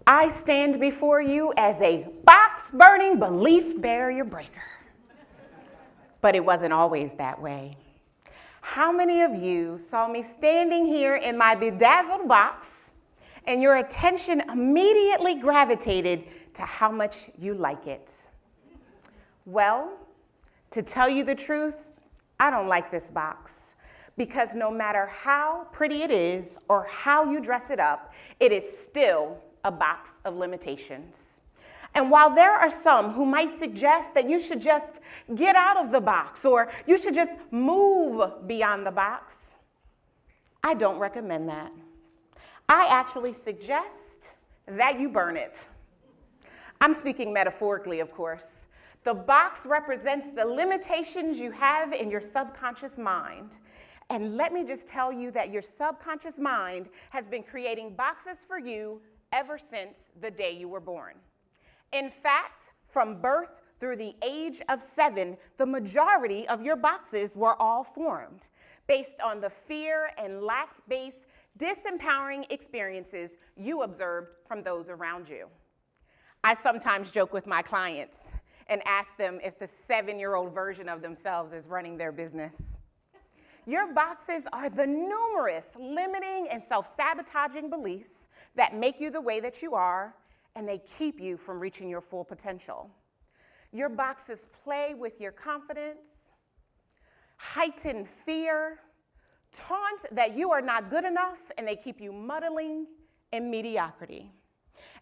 I stand before you as a box-burning belief barrier breaker. But it wasn't always that way. How many of you saw me standing here in my bedazzled box and your attention immediately gravitated to how much you like it? Well, to tell you the truth, I don't like this box because no matter how pretty it is or how you dress it up, it is still a box of limitations. And while there are some who might suggest that you should just get out of the box or you should just move beyond the box, I don't recommend that. I actually suggest that you burn it. I'm speaking metaphorically, of course. The box represents the limitations you have in your subconscious mind. And let me just tell you that your subconscious mind has been creating boxes for you ever since the day you were born. In fact, from birth through the age of 7, the majority of your boxes were all formed based on the fear and lack-based disempowering experiences you observed from those around you. I sometimes joke with my clients and ask them if the 7-year-old version of themselves is running their business. Your boxes are the numerous limiting and self-sabotaging beliefs that make you the way that you are, and they keep you from reaching your full potential. Your boxes play with your confidence, heighten fear, taunt that you are not good enough, and they keep you muddling in mediocrity.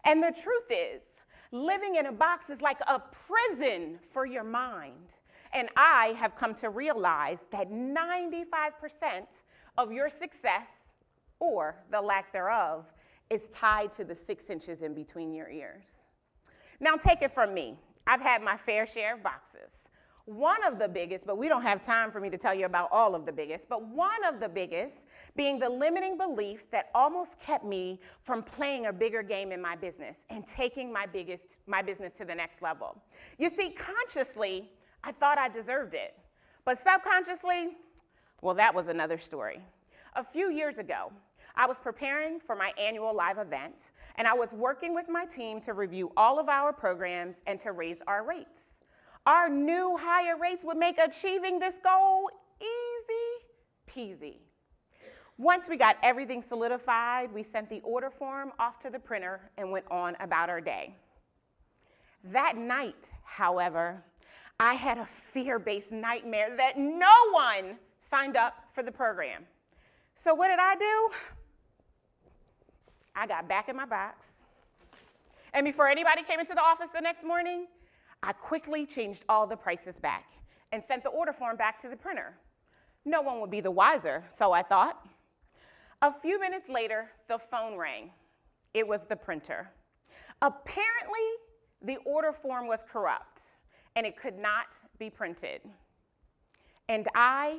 And the truth is, living in a box is like a prison for your mind. And I have come to realize that 95% of your success, or the lack thereof, is tied to the 6 inches in between your ears. Now take it from me. I've had my fair share of boxes. One of the biggest, but we don't have time for me to tell you about all of the biggest, but one of the biggest being the limiting belief that almost kept me from playing a bigger game in my business and taking my business to the next level. You see, consciously, I thought I deserved it, but subconsciously, well, that was another story. A few years ago, I was preparing for my annual live event, and I was working with my team to review all of our programs and to raise our rates. Our new higher rates would make achieving this goal easy peasy. Once we got everything solidified, we sent the order form off to the printer and went on about our day. That night, however, I had a fear-based nightmare that no one signed up for the program. So what did I do? I got back in my box. And before anybody came into the office the next morning, I quickly changed all the prices back and sent the order form back to the printer. No one would be the wiser, so I thought. A few minutes later, the phone rang. It was the printer. Apparently, the order form was corrupt, and it could not be printed. And I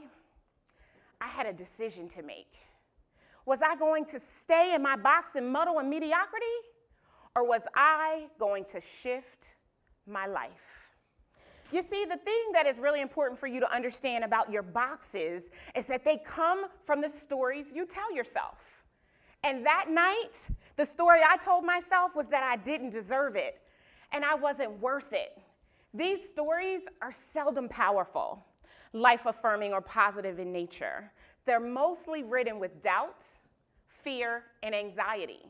had a decision to make. Was I going to stay in my box and muddle in mediocrity, or was I going to shift my life? You see, the thing that is really important for you to understand about your boxes is that they come from the stories you tell yourself. And that night, the story I told myself was that I didn't deserve it, and I wasn't worth it. These stories are seldom powerful, life-affirming, or positive in nature. They're mostly written with doubt, fear, and anxiety.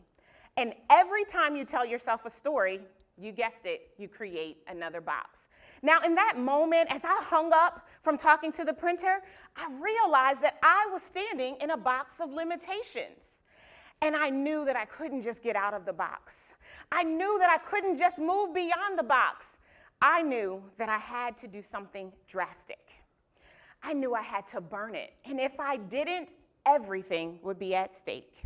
And every time you tell yourself a story, you guessed it, you create another box. Now, in that moment, as I hung up from talking to the printer, I realized that I was standing in a box of limitations. And I knew that I couldn't just get out of the box. I knew that I couldn't just move beyond the box. I knew that I had to do something drastic. I knew I had to burn it. And if I didn't, everything would be at stake.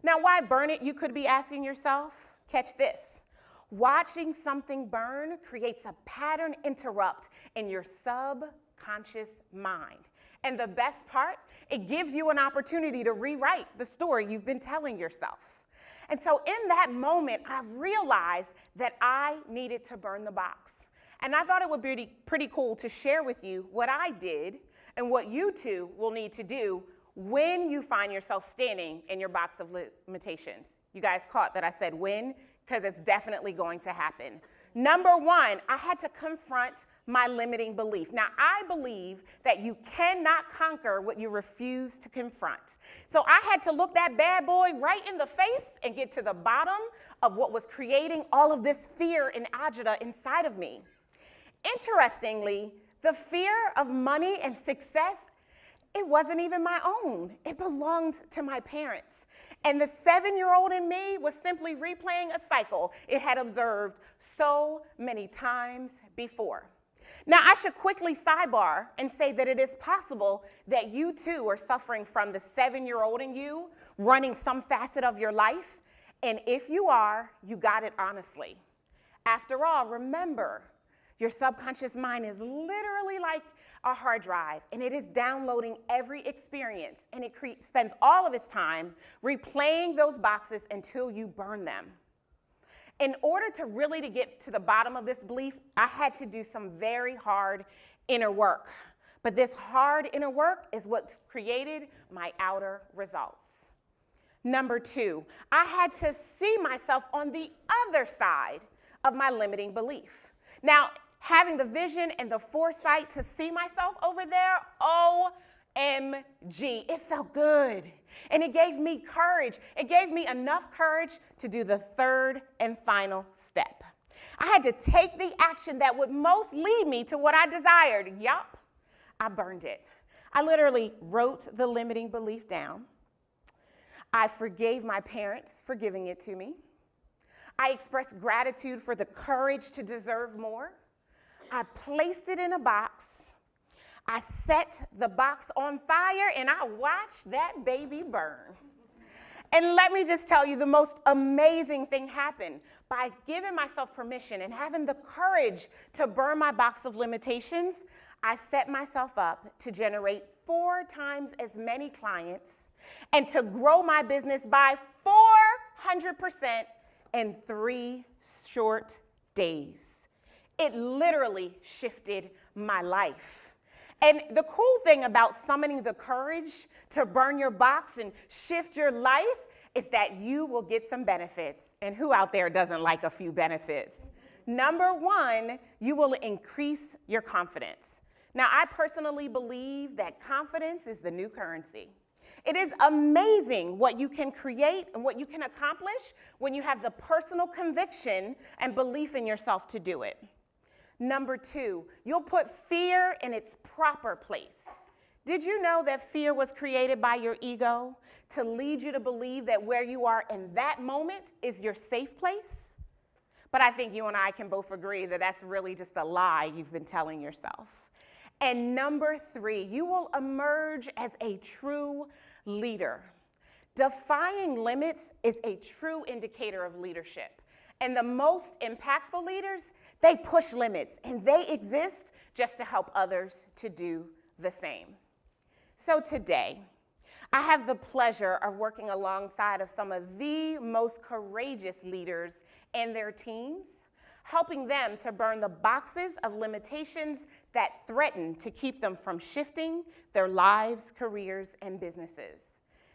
Now, why burn it, you could be asking yourself? Catch this. Watching something burn creates a pattern interrupt in your subconscious mind. And the best part, it gives you an opportunity to rewrite the story you've been telling yourself. And so in that moment, I realized that I needed to burn the box. And I thought it would be pretty cool to share with you what I did and what you too will need to do when you find yourself standing in your box of limitations. You guys caught that I said when, because it's definitely going to happen. Number one, I had to confront my limiting belief. Now, I believe that you cannot conquer what you refuse to confront. So I had to look that bad boy right in the face and get to the bottom of what was creating all of this fear and agita inside of me. Interestingly, the fear of money and success, it wasn't even my own. It belonged to my parents. And the 7-year-old in me was simply replaying a cycle it had observed so many times before. Now, I should quickly sidebar and say that it is possible that you too are suffering from the 7-year-old in you running some facet of your life. And if you are, you got it honestly. After all, remember, your subconscious mind is literally like a hard drive, and it is downloading every experience, and it spends all of its time replaying those boxes until you burn them. In order to really get to the bottom of this belief, I had to do some very hard inner work. But this hard inner work is what created my outer results. Number two, I had to see myself on the other side of my limiting belief. Now, having the vision and the foresight to see myself over there, OMG, it felt good. And it gave me courage. It gave me enough courage to do the third and final step. I had to take the action that would most lead me to what I desired. Yup, I burned it. I literally wrote the limiting belief down. I forgave my parents for giving it to me. I expressed gratitude for the courage to deserve more. I placed it in a box. I set the box on fire, and I watched that baby burn. And let me just tell you, the most amazing thing happened. By giving myself permission and having the courage to burn my box of limitations, I set myself up to generate 4 times as many clients and to grow my business by 400% in 3 short days. It literally shifted my life. And the cool thing about summoning the courage to burn your box and shift your life is that you will get some benefits. And who out there doesn't like a few benefits? Number one, you will increase your confidence. Now, I personally believe that confidence is the new currency. It is amazing what you can create and what you can accomplish when you have the personal conviction and belief in yourself to do it. Number two, you'll put fear in its proper place. Did you know that fear was created by your ego to lead you to believe that where you are in that moment is your safe place? But I think you and I can both agree that that's really just a lie you've been telling yourself. And number three, you will emerge as a true leader. Defying limits is a true indicator of leadership. And the most impactful leaders, they push limits, and they exist just to help others to do the same. So today, I have the pleasure of working alongside of some of the most courageous leaders and their teams, helping them to burn the boxes of limitations that threaten to keep them from shifting their lives, careers, and businesses.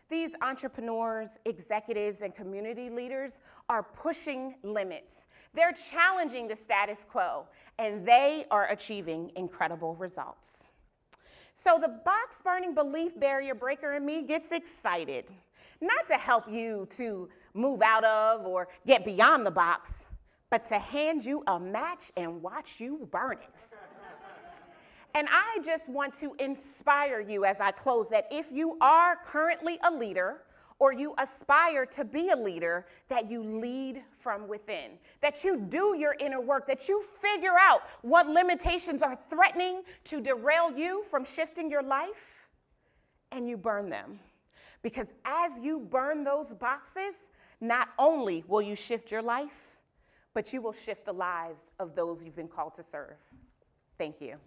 These entrepreneurs, executives, and community leaders are pushing limits. They're challenging the status quo, and they are achieving incredible results. So the box-burning belief barrier breaker in me gets excited, not to help you to move out of or get beyond the box, but to hand you a match and watch you burn it. And I just want to inspire you as I close that if you are currently a leader or you aspire to be a leader, that you lead from within, that you do your inner work, that you figure out what limitations are threatening to derail you from shifting your life, and you burn them. Because as you burn those boxes, not only will you shift your life, but you will shift the lives of those you've been called to serve. Thank you.